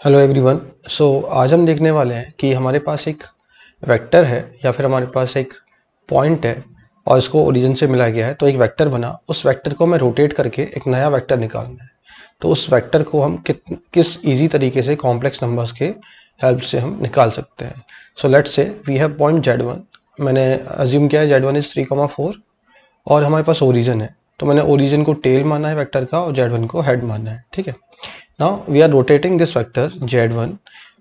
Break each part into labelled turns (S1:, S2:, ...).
S1: Hello everyone. आज हम देखने वाले हैं कि हमारे पास एक वेक्टर है या फिर हमारे पास एक पॉइंट है और इसको ओरिजिन से मिला गया है, तो एक वेक्टर बना। उस वेक्टर को हमें रोटेट करके एक नया वेक्टर निकालना है। तो उस वेक्टर को हम किस इजी तरीके से कॉम्प्लेक्स नंबर्स के हेल्प से हम निकाल सकते हैं। So let's say we have point Z1। मैंने अज्यूम किया है Z1 इज 3,4 और हमारे पास ओरिजिन है, तो मैंने ओरिजिन को टेल माना है वेक्टर का और Z1 को हेड माना है। ठीक है, now we are rotating this vector Z1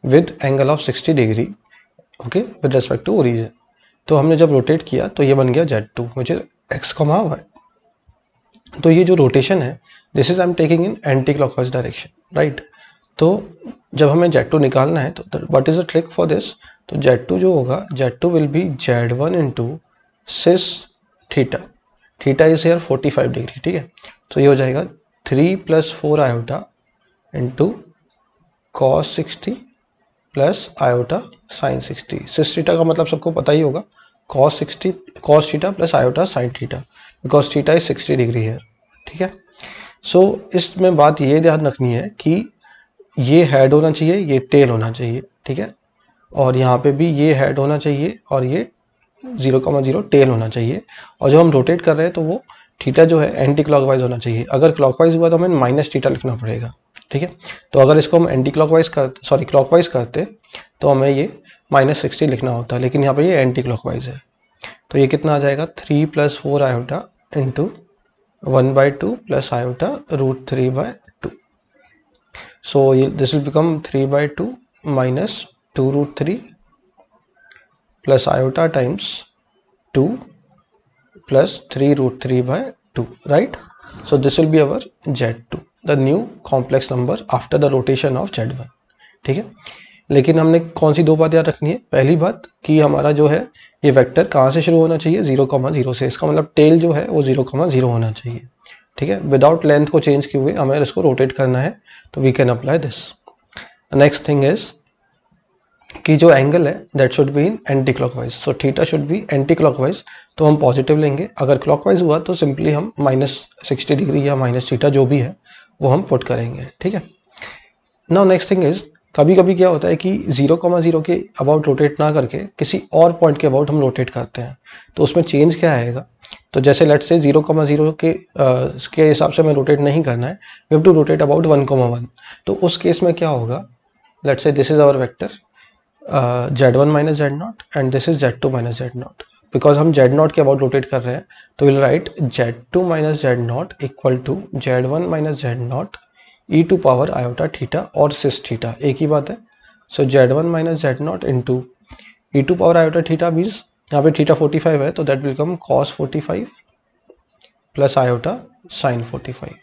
S1: with angle of 60 degree, okay, with respect to origin। तो हमने जब रोटेट किया तो ये बन गया Z2 मुझे x, y। तो ये जो रोटेशन है this is I am taking in anti clockwise direction, right. तो जब हमें Z2 निकालना है तो what is the trick for this. तो Z2 जो होगा, Z2 will be Z1 into cis theta. Theta is here 45 degree, ठीक है। तो ये हो जाएगा 3 + 4 iota into cos 60 plus iota sine 60। Cis theta का मतलब सबको पता ही होगा, cos theta plus iota sine theta, because theta is 60 degree है, ठीक है। सो इसमें बात ये ध्यान रखनी है कि ये हेड होना चाहिए, ये टेल होना चाहिए, ठीक है। और यहाँ पे भी ये हेड होना चाहिए और ये 0,0 टेल होना चाहिए। और जब हम रोटेट कर रहे हैं तो वो थीटा जो है एंटी क्लॉकवाइज होना चाहिए। अगर क्लॉकवाइज हुआ तो हमें माइनस थीटा लिखना पड़ेगा, ठीक है। तो अगर इसको हम एंटी क्लॉकवाइज क्लॉकवाइज करते तो हमें ये -60 लिखना होता है, लेकिन यहाँ पे ये एंटी क्लॉकवाइज है। तो ये कितना आ जाएगा 3 + 4 iota into 1/2 plus iota √3/2। So this will become 3/2 minus 2√3 plus iota times 2 plus 3√3/2, right? So this will be our Z2, the new complex number after the rotation of Z1, ठीक है। लेकिन हमने कौन सी दो बात याद रखनी है। पहली बात कि हमारा जो है ये वेक्टर कहाँ से शुरू होना चाहिए, 0,0 से। इसका मतलब टेल जो है वो 0,0 होना चाहिए, ठीक है। विदाउट लेंथ को चेंज किए हुए हमें इसको रोटेट करना है, तो we can apply this. Next thing is कि जो एंगल है that should be in anti clockwise. So theta should be anti clockwise, तो हम पॉजिटिव लेंगे। अगर क्लॉकवाइज हुआ तो सिंपली हम -60 डिग्री या माइनस थीटा जो भी है वो हम पुट करेंगे, ठीक है। नाउ नेक्स्ट थिंग इज, कभी कभी क्या होता है कि 0,0 के अबाउट रोटेट ना करके किसी और पॉइंट के अबाउट हम रोटेट करते हैं, तो उसमें चेंज क्या आएगा। तो जैसे लेट से 0,0 के हिसाब से हमें रोटेट नहीं करना है, we have to rotate about 1,1। तो उस केस में क्या होगा, let say this is our vector Z1 minus Z0 and this is Z2 minus Z0। Because हम Z0 के अबाउट रोटेट कर रहे हैं तो will write Z2 minus Z0 equal to Z1 minus Z0 e to power iota theta और cis theta, एक ही बात है। So Z1 minus Z0 into e to power iota theta means यहाँ पे थीटा 45 है, तो that will come cos 45 plus iota sine 45,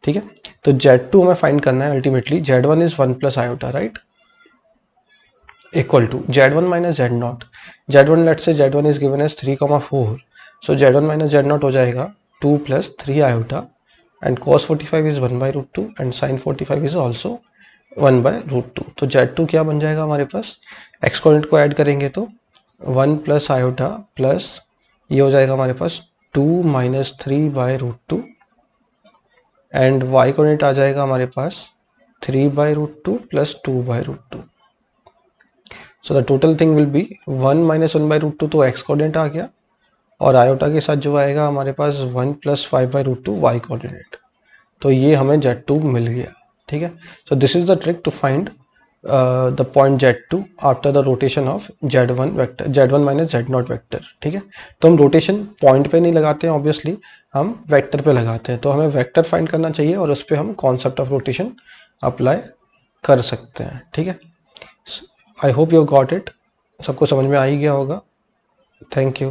S1: ठीक है। तो Z2 हमें फाइंड करना है ultimately. Z1 is 1 plus iota, right, equal to Z1 minus Z0। Z1 let say Z1 is given as 3,4, so Z1 minus Z0 हो जाएगा 2 + 3 iota and cos 45 is 1/√2 and sin 45 is also 1/√2। तो Z2 क्या बन जाएगा हमारे पास, x coordinate को add करेंगे तो 1 प्लस आयोटा प्लस ये हो जाएगा हमारे पास 2 - 3/√2 एंड वाई कोऑर्डिनेट आ जाएगा हमारे पास 3/√2 plus 2/√2। So the total thing will be 1 - 1/√2, तो एक्स कोऑर्डिनेट आ गया, और आयोटा के साथ जो आएगा हमारे पास 1 + 5/√2 वाई कोऑर्डिनेट। तो ये हमें Z2 मिल गया, ठीक है। So this is the trick to find the point Z2 after the rotation of Z1 vector, Z1 minus Z0 vector, ठीक है। तो हम रोटेशन पॉइंट पे नहीं लगाते हैं, ऑब्वियसली हम वेक्टर पे लगाते हैं। तो हमें वेक्टर फाइंड करना चाहिए और उस पर हम कॉन्सेप्ट ऑफ रोटेशन अप्लाई कर सकते हैं, ठीक है। I hope you got it, सबको समझ में आ ही गया होगा। Thank you.